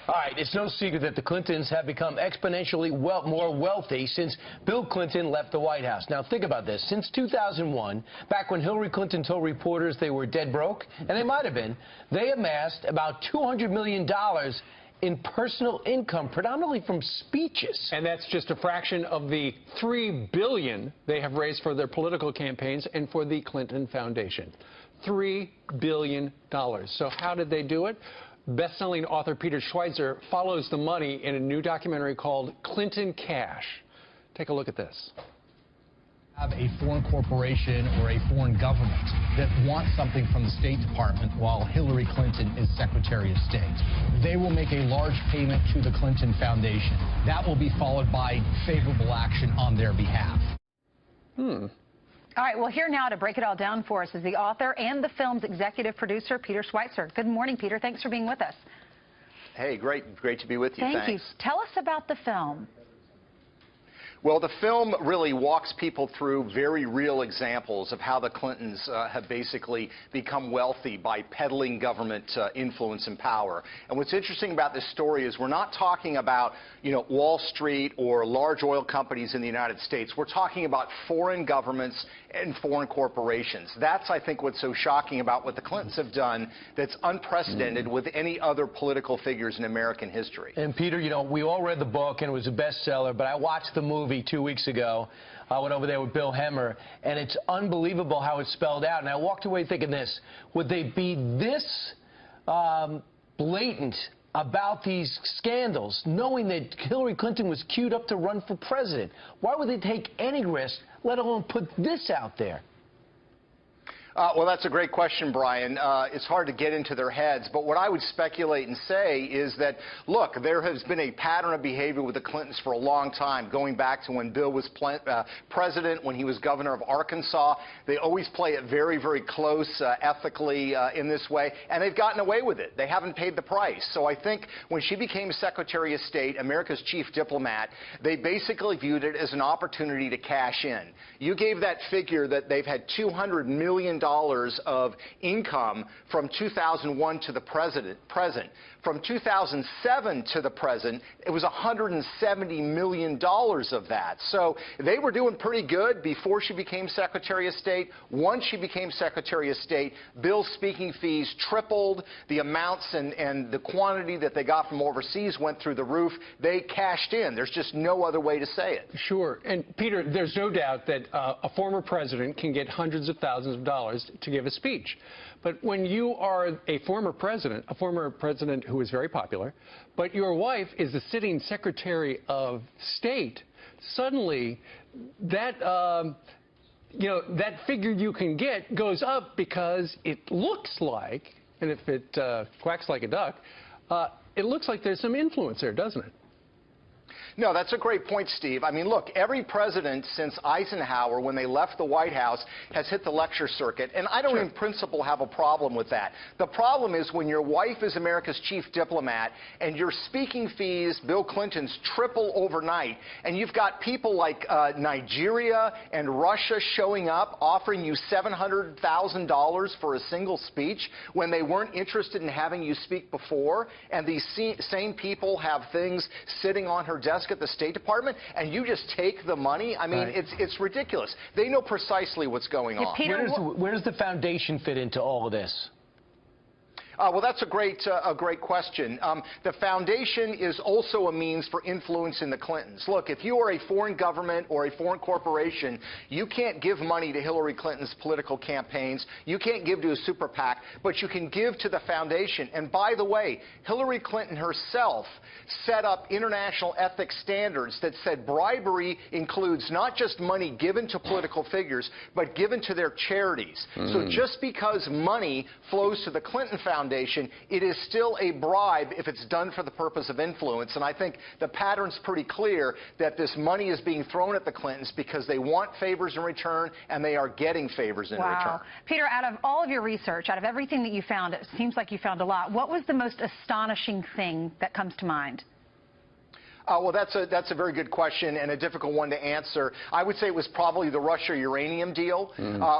All right, it's no secret that the Clintons have become exponentially more wealthy since Bill Clinton left the White House. Now, think about this. Since 2001, back when Hillary Clinton told reporters they were dead broke, and they might have been, they amassed about $200 million in personal income, predominantly from speeches. And that's just a fraction of the $3 billion they have raised for their political campaigns and for the Clinton Foundation. $3 billion. So how did they do it? Best-selling author Peter Schweizer follows the money in a new documentary called Clinton Cash. Take a look at this. Have a foreign corporation or a foreign government that wants something from the State Department while Hillary Clinton is Secretary of State. They will make a large payment to the Clinton Foundation. That will be followed by favorable action on their behalf. All right, well, here now to break it all down for us is the author and the film's executive producer, Peter Schweizer. Good morning, Peter. Thanks for being with us. Hey, great to be with you. Thank you. Tell us about the film. Well, the film really walks people through very real examples of how the Clintons have basically become wealthy by peddling government influence and power. And what's interesting about this story is we're not talking about, Wall Street or large oil companies in the United States. We're talking about foreign governments and foreign corporations. That's, I think, what's so shocking about what the Clintons have done that's unprecedented with any other political figures in American history. And, Peter, we all read the book, and it was a bestseller, but I watched the movie 2 weeks ago. I went over there with Bill Hemmer, and it's unbelievable how it's spelled out. And I walked away thinking this: would they be this blatant about these scandals, knowing that Hillary Clinton was queued up to run for president? Why would they take any risk, let alone put this out there? Well, that's a great question, Brian. It's hard to get into their heads, but what I would speculate and say is that, look, there has been a pattern of behavior with the Clintons for a long time, going back to when Bill was president, when he was governor of Arkansas. They always play it very, very close ethically in this way, and they've gotten away with it. They haven't paid the price. So I think when she became Secretary of State, America's chief diplomat, they basically viewed it as an opportunity to cash in. You gave that figure that they've had $200 million of income from 2001 to the present. From 2007 to the present, it was $170 million of that. So they were doing pretty good before she became Secretary of State. Once she became Secretary of State, Bill's speaking fees tripled. The amounts and the quantity that they got from overseas went through the roof. They cashed in. There's just no other way to say it. Sure. And, Peter, there's no doubt that a former president can get hundreds of thousands of dollars to give a speech. But when you are a former president who is very popular, but your wife is the sitting Secretary of State, suddenly that that figure you can get goes up because it looks like, and if it quacks like a duck, it looks like there's some influence there, doesn't it? No, that's a great point, Steve. I mean, look, every president since Eisenhower, when they left the White House, has hit the lecture circuit, and I don't in principle have a problem with that. The problem is when your wife is America's chief diplomat and your speaking fees, Bill Clinton's, triple overnight, and you've got people like Nigeria and Russia showing up offering you $700,000 for a single speech when they weren't interested in having you speak before, and these same people have things sitting on her desk at the State Department, and you just take the money? I mean, it's ridiculous. They know precisely what's going on. Peter, where does the foundation fit into all of this? Well, that's a great question. The foundation is also a means for influencing the Clintons. Look, if you are a foreign government or a foreign corporation, you can't give money to Hillary Clinton's political campaigns. You can't give to a super PAC, but you can give to the foundation. And by the way, Hillary Clinton herself set up international ethics standards that said bribery includes not just money given to political figures, but given to their charities. So just because money flows to the Clinton Foundation, it is still a bribe if it's done for the purpose of influence. And I think the pattern's pretty clear that this money is being thrown at the Clintons because they want favors in return, and they are getting favors in return. Peter, out of all of your research, out of everything that you found, it seems like you found a lot. What was the most astonishing thing that comes to mind? Well, that's a very good question and a difficult one to answer. I would say it was probably the Russia uranium deal,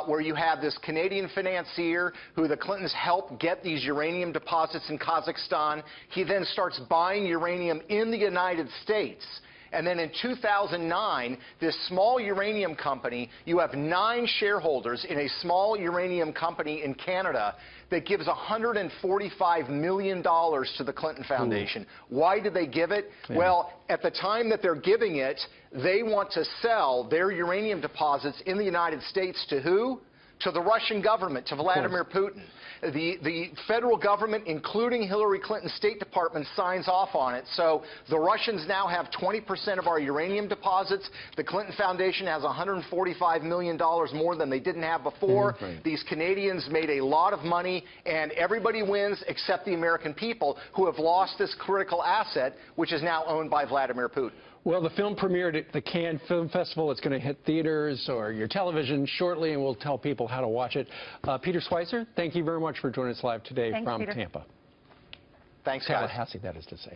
where you had this Canadian financier who the Clintons helped get these uranium deposits in Kazakhstan. He then starts buying uranium in the United States. And then in 2009, this small uranium company, you have 9 shareholders in a small uranium company in Canada that gives $145 million to the Clinton Foundation. Why did they give it? Yeah. Well, at the time that they're giving it, they want to sell their uranium deposits in the United States to who? To the Russian government, to Vladimir Putin. The federal government, including Hillary Clinton's State Department, signs off on it. So the Russians now have 20% of our uranium deposits. The Clinton Foundation has $145 million more than they didn't have before. These Canadians made a lot of money, and everybody wins except the American people, who have lost this critical asset, which is now owned by Vladimir Putin. Well, the film premiered at the Cannes Film Festival. It's going to hit theaters or your television shortly, and we'll tell people how to watch it. Peter Schweizer, thank you very much for joining us live today from Tampa. Thanks, guys. Tallahassee, that is to say.